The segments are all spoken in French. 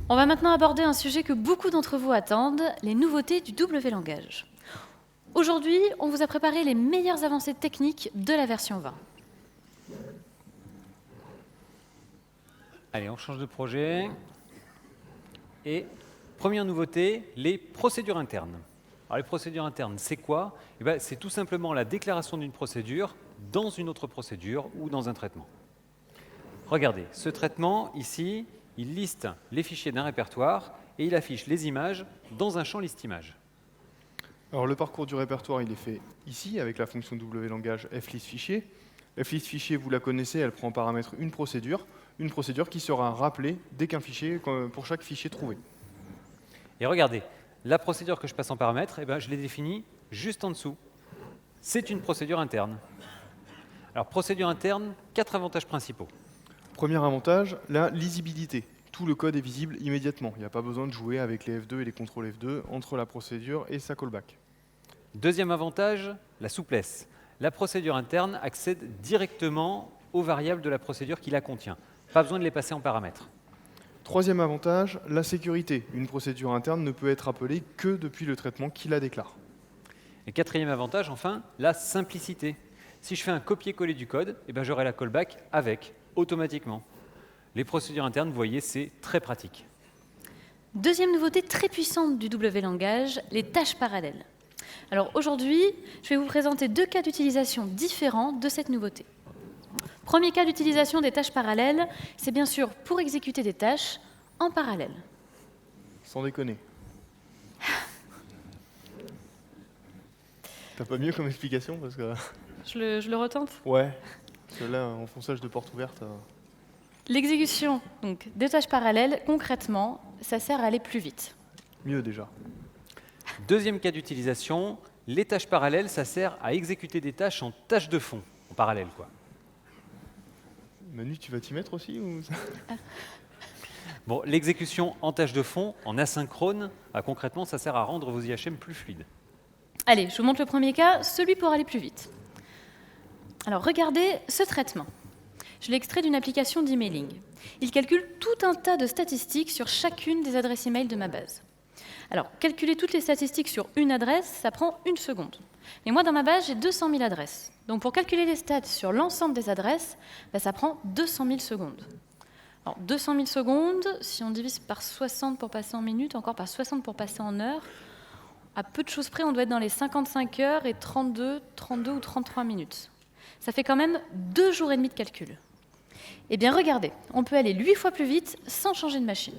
On va maintenant aborder un sujet que beaucoup d'entre vous attendent, les nouveautés du W-langage. Aujourd'hui, on vous a préparé les meilleures avancées techniques de la version 20. Allez, on change de projet. Et première nouveauté, les procédures internes. Alors les procédures internes, c'est quoi? C'est tout simplement la déclaration d'une procédure dans une autre procédure ou dans un traitement. Regardez, ce traitement ici, il liste les fichiers d'un répertoire et il affiche les images dans un champ list-images. Alors le parcours du répertoire, il est fait ici avec la fonction W-langage flistFichier. FlistFichier, vous la connaissez, elle prend en paramètre une procédure qui sera rappelée dès qu'un fichier, pour chaque fichier trouvé. Et regardez, la procédure que je passe en paramètre, je l'ai définie juste en dessous. C'est une procédure interne. Alors procédure interne, 4 avantages principaux. Premier avantage, la lisibilité. Tout le code est visible immédiatement. Il n'y a pas besoin de jouer avec les F2 et les contrôles F2 entre la procédure et sa callback. Deuxième avantage, la souplesse. La procédure interne accède directement aux variables de la procédure qui la contient. Pas besoin de les passer en paramètres. Troisième avantage, la sécurité. Une procédure interne ne peut être appelée que depuis le traitement qui la déclare. Et quatrième avantage, enfin, la simplicité. Si je fais un copier-coller du code, j'aurai la callback avec, automatiquement. Les procédures internes, vous voyez, c'est très pratique. Deuxième nouveauté très puissante du W-langage, les tâches parallèles. Alors aujourd'hui, je vais vous présenter 2 cas d'utilisation différents de cette nouveauté. Premier cas d'utilisation des tâches parallèles, c'est bien sûr pour exécuter des tâches en parallèle. Sans déconner. T'as pas mieux comme explication parce que... Je le retente. Ouais, parce que là, enfonçage de porte ouverte... L'exécution donc, des tâches parallèles, concrètement, ça sert à aller plus vite. Mieux déjà. Deuxième cas d'utilisation, les tâches parallèles, ça sert à exécuter des tâches en tâches de fond, en parallèle, quoi. Manu, tu vas t'y mettre aussi ou... Bon, l'exécution en tâche de fond, en asynchrone, concrètement, ça sert à rendre vos IHM plus fluides. Allez, je vous montre le premier cas, celui pour aller plus vite. Alors, regardez ce traitement. Je l'ai extrait d'une application d'emailing. Il calcule tout un tas de statistiques sur chacune des adresses email de ma base. Alors, calculer toutes les statistiques sur une adresse, ça prend 1 seconde. Mais moi, dans ma base, j'ai 200 000 adresses. Donc, pour calculer les stats sur l'ensemble des adresses, ça prend 200 000 secondes. Alors, 200 000 secondes, si on divise par 60 pour passer en minutes, encore par 60 pour passer en heures, à peu de choses près, on doit être dans les 55 heures et 32 ou 33 minutes. Ça fait quand même 2 jours et demi de calcul. Eh bien, regardez, on peut aller 8 fois plus vite sans changer de machine.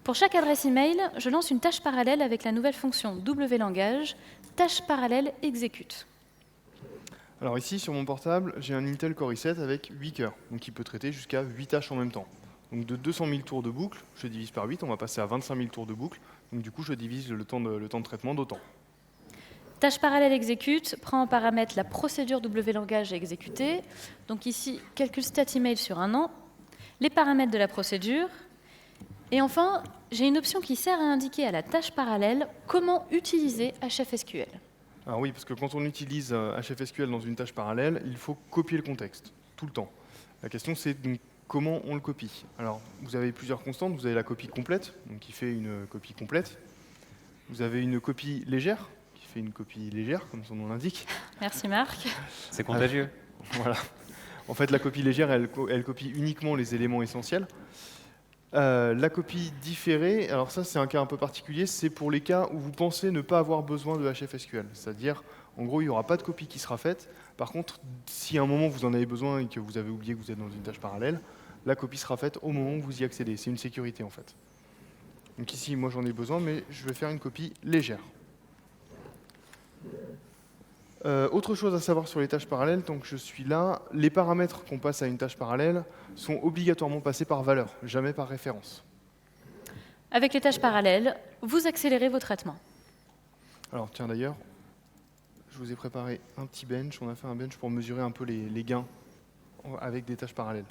Pour chaque adresse email, je lance une tâche parallèle avec la nouvelle fonction W-langage, tâche parallèle exécute. Alors ici, sur mon portable, j'ai un Intel Core i7 avec 8 cœurs, donc il peut traiter jusqu'à 8 tâches en même temps. Donc de 200 000 tours de boucle, je divise par 8, on va passer à 25 000 tours de boucle, donc du coup je divise le temps de traitement d'autant. Tâche parallèle exécute prend en paramètre la procédure W-langage à exécuter. Donc ici, calcul stat email sur un an, les paramètres de la procédure. Et enfin, j'ai une option qui sert à indiquer à la tâche parallèle comment utiliser HFSQL. Alors oui, parce que quand on utilise HFSQL dans une tâche parallèle, il faut copier le contexte, tout le temps. La question c'est donc comment on le copie. Alors vous avez plusieurs constantes, vous avez la copie complète, donc qui fait une copie complète. Vous avez une copie légère, fait une copie légère, comme son nom l'indique. Merci Marc. C'est contagieux. Voilà. En fait, la copie légère, elle copie uniquement les éléments essentiels. La copie différée, alors ça c'est un cas un peu particulier, c'est pour les cas où vous pensez ne pas avoir besoin de HFSQL. C'est-à-dire, en gros, il n'y aura pas de copie qui sera faite. Par contre, si à un moment vous en avez besoin et que vous avez oublié que vous êtes dans une tâche parallèle, la copie sera faite au moment où vous y accédez. C'est une sécurité en fait. Donc ici, moi j'en ai besoin, mais je vais faire une copie légère. Autre chose à savoir sur les tâches parallèles, tant que je suis là, les paramètres qu'on passe à une tâche parallèle sont obligatoirement passés par valeur, jamais par référence. Avec les tâches parallèles, vous accélérez vos traitements. Alors tiens d'ailleurs, je vous ai préparé un petit bench, on a fait un bench pour mesurer un peu les gains avec des tâches parallèles.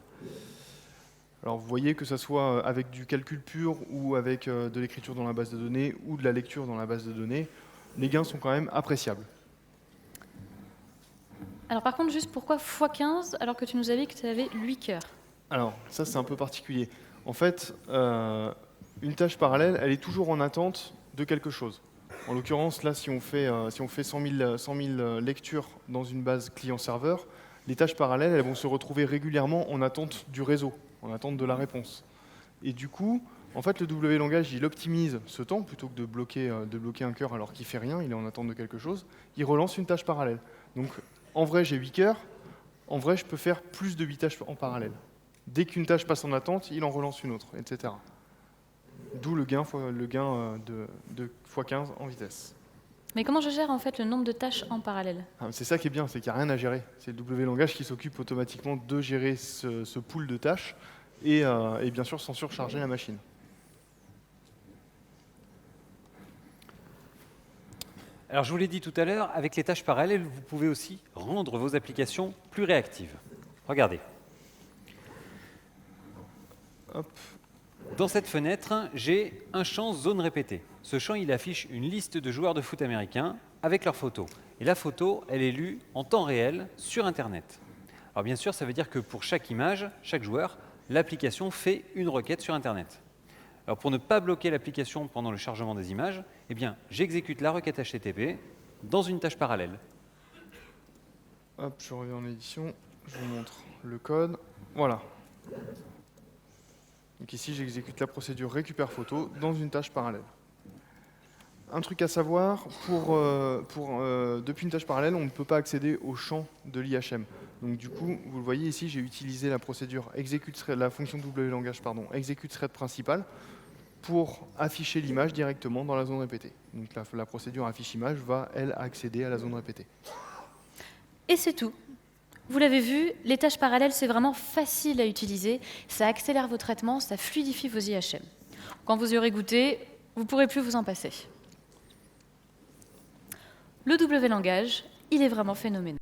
Alors vous voyez que ce soit avec du calcul pur ou avec de l'écriture dans la base de données ou de la lecture dans la base de données, les gains sont quand même appréciables. Alors par contre, juste pourquoi x15 alors que tu nous avais dit que tu avais 8 cœurs? Alors ça c'est un peu particulier. En fait, une tâche parallèle, elle est toujours en attente de quelque chose. En l'occurrence, là, si on fait 100 000 lectures dans une base client-serveur, les tâches parallèles, elles vont se retrouver régulièrement en attente du réseau, en attente de la réponse. Et du coup, en fait, le W-langage, il optimise ce temps, plutôt que de bloquer un cœur alors qu'il ne fait rien, il est en attente de quelque chose, il relance une tâche parallèle. Donc, en vrai, j'ai 8 cœurs, en vrai, je peux faire plus de 8 tâches en parallèle. Dès qu'une tâche passe en attente, il en relance une autre, etc. D'où le gain de x15 en vitesse. Mais comment je gère en fait le nombre de tâches en parallèle? C'est ça qui est bien, c'est qu'il n'y a rien à gérer. C'est le W-langage qui s'occupe automatiquement de gérer ce pool de tâches et bien sûr sans surcharger la machine. Alors je vous l'ai dit tout à l'heure, avec les tâches parallèles, vous pouvez aussi rendre vos applications plus réactives. Regardez. Hop. Dans cette fenêtre, j'ai un champ zone répétée. Ce champ, il affiche une liste de joueurs de foot américains avec leurs photos. Et la photo, elle est lue en temps réel sur Internet. Alors bien sûr, ça veut dire que pour chaque image, chaque joueur, l'application fait une requête sur Internet. Alors pour ne pas bloquer l'application pendant le chargement des images, eh bien, j'exécute la requête HTTP dans une tâche parallèle. Hop, je reviens en édition, je vous montre le code. Voilà. Donc ici, j'exécute la procédure récupère photo dans une tâche parallèle. Un truc à savoir, depuis une tâche parallèle, on ne peut pas accéder au champ de l'IHM. Donc du coup, vous le voyez ici, j'ai utilisé la procédure la fonction W-langage, execute thread principal pour afficher l'image directement dans la zone répétée. Donc la procédure affiche image va, elle, accéder à la zone répétée. Et c'est tout. Vous l'avez vu, les tâches parallèles, c'est vraiment facile à utiliser. Ça accélère vos traitements, ça fluidifie vos IHM. Quand vous y aurez goûté, vous ne pourrez plus vous en passer. Le W-langage, il est vraiment phénoménal.